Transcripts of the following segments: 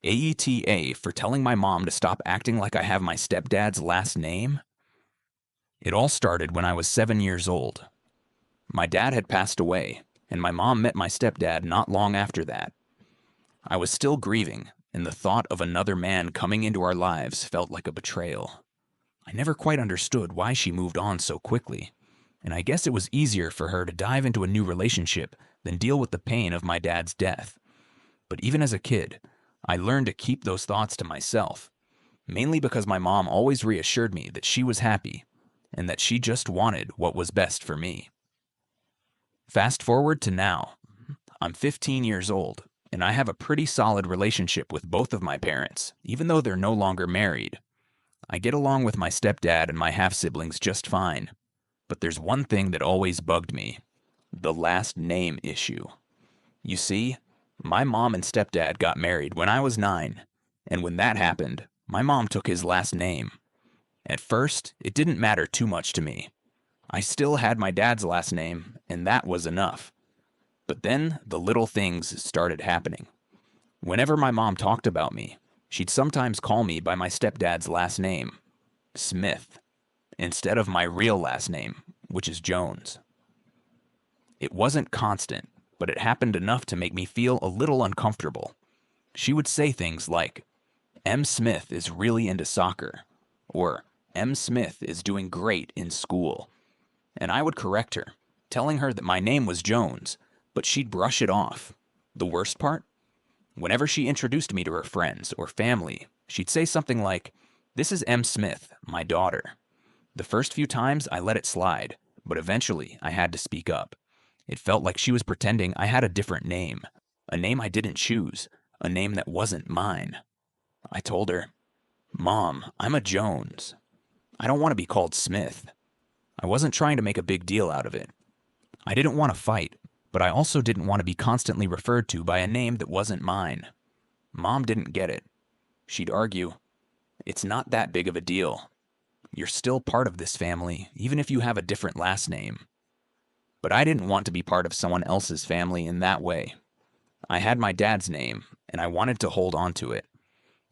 AETA for telling my mom to stop acting like I have my stepdad's last name? It all started when I was 7 years old. My dad had passed away, and my mom met my stepdad not long after that. I was still grieving, and the thought of another man coming into our lives felt like a betrayal. I never quite understood why she moved on so quickly, and I guess it was easier for her to dive into a new relationship than deal with the pain of my dad's death. But even as a kid, I learned to keep those thoughts to myself, mainly because my mom always reassured me that she was happy and that she just wanted what was best for me. Fast forward to now. I'm 15 years old, and I have a pretty solid relationship with both of my parents, even though they're no longer married. I get along with my stepdad and my half-siblings just fine, but there's one thing that always bugged me: the last name issue. You see, my mom and stepdad got married when I was 9, and when that happened, my mom took his last name. At first, it didn't matter too much to me. I still had my dad's last name, and that was enough. But then the little things started happening. Whenever my mom talked about me, she'd sometimes call me by my stepdad's last name, Smith, instead of my real last name, which is Jones. It wasn't constant, but it happened enough to make me feel a little uncomfortable. She would say things like, "M. Smith is really into soccer," or "M. Smith is doing great in school." And I would correct her, telling her that my name was Jones, but she'd brush it off. The worst part? Whenever she introduced me to her friends or family, she'd say something like, "This is M. Smith, my daughter." The first few times I let it slide, but eventually I had to speak up. It felt like she was pretending I had a different name, a name I didn't choose, a name that wasn't mine. I told her, "Mom, I'm a Jones. I don't want to be called Smith." I wasn't trying to make a big deal out of it. I didn't want to fight, but I also didn't want to be constantly referred to by a name that wasn't mine. Mom didn't get it. She'd argue, "It's not that big of a deal. You're still part of this family, even if you have a different last name." But I didn't want to be part of someone else's family in that way. I had my dad's name, and I wanted to hold on to it.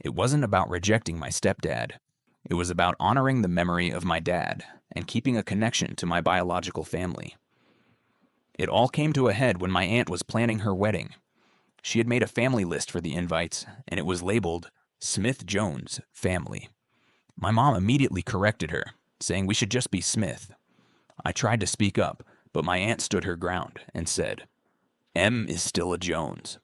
It wasn't about rejecting my stepdad. It was about honoring the memory of my dad and keeping a connection to my biological family. It all came to a head when my aunt was planning her wedding. She had made a family list for the invites, and it was labeled Smith-Jones Family. My mom immediately corrected her, saying we should just be Smith. I tried to speak up, but my aunt stood her ground and said, "M is still a Jones."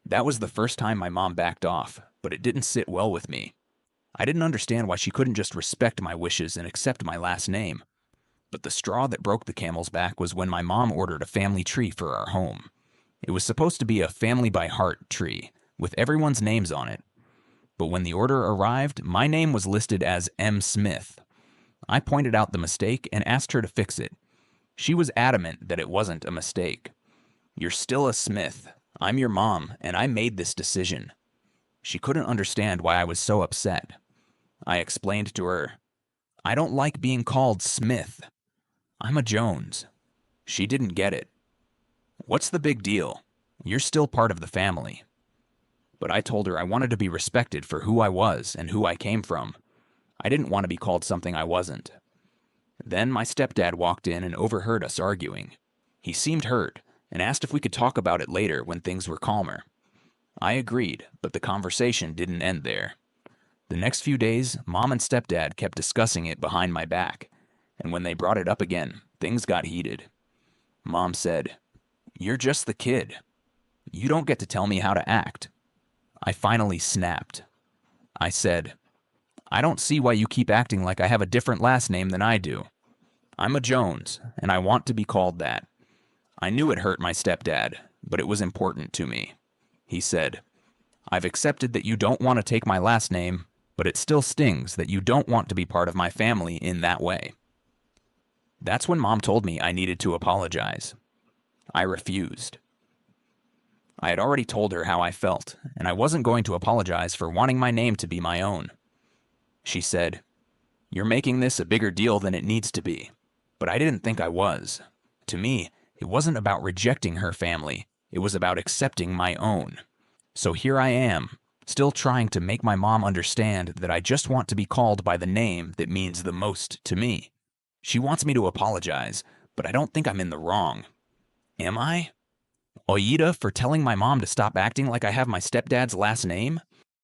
That was the first time my mom backed off, but it didn't sit well with me. I didn't understand why she couldn't just respect my wishes and accept my last name. But the straw that broke the camel's back was when my mom ordered a family tree for our home. It was supposed to be a family by heart tree, with everyone's names on it. But when the order arrived, my name was listed as M. Smith. I pointed out the mistake and asked her to fix it. She was adamant that it wasn't a mistake. "You're still a Smith. I'm your mom, and I made this decision." She couldn't understand why I was so upset. I explained to her, "I don't like being called Smith. I'm a Jones." She didn't get it. "What's the big deal? You're still part of the family." But I told her I wanted to be respected for who I was and who I came from. I didn't want to be called something I wasn't. Then my stepdad walked in and overheard us arguing. He seemed hurt and asked if we could talk about it later when things were calmer. I agreed, but the conversation didn't end there. The next few days, Mom and Stepdad kept discussing it behind my back, and when they brought it up again, things got heated. Mom said, "You're just the kid. You don't get to tell me how to act." I finally snapped. I said, "I don't see why you keep acting like I have a different last name than I do. I'm a Jones, and I want to be called that." I knew it hurt my stepdad, but it was important to me. He said, "I've accepted that you don't want to take my last name, but it still stings that you don't want to be part of my family in that way." That's when Mom told me I needed to apologize. I refused. I had already told her how I felt, and I wasn't going to apologize for wanting my name to be my own. She said, "You're making this a bigger deal than it needs to be." But I didn't think I was. To me, it wasn't about rejecting her family. It was about accepting my own. So here I am, still trying to make my mom understand that I just want to be called by the name that means the most to me. She wants me to apologize, but I don't think I'm in the wrong. Am I? AITA for telling my mom to stop acting like I have my stepdad's last name?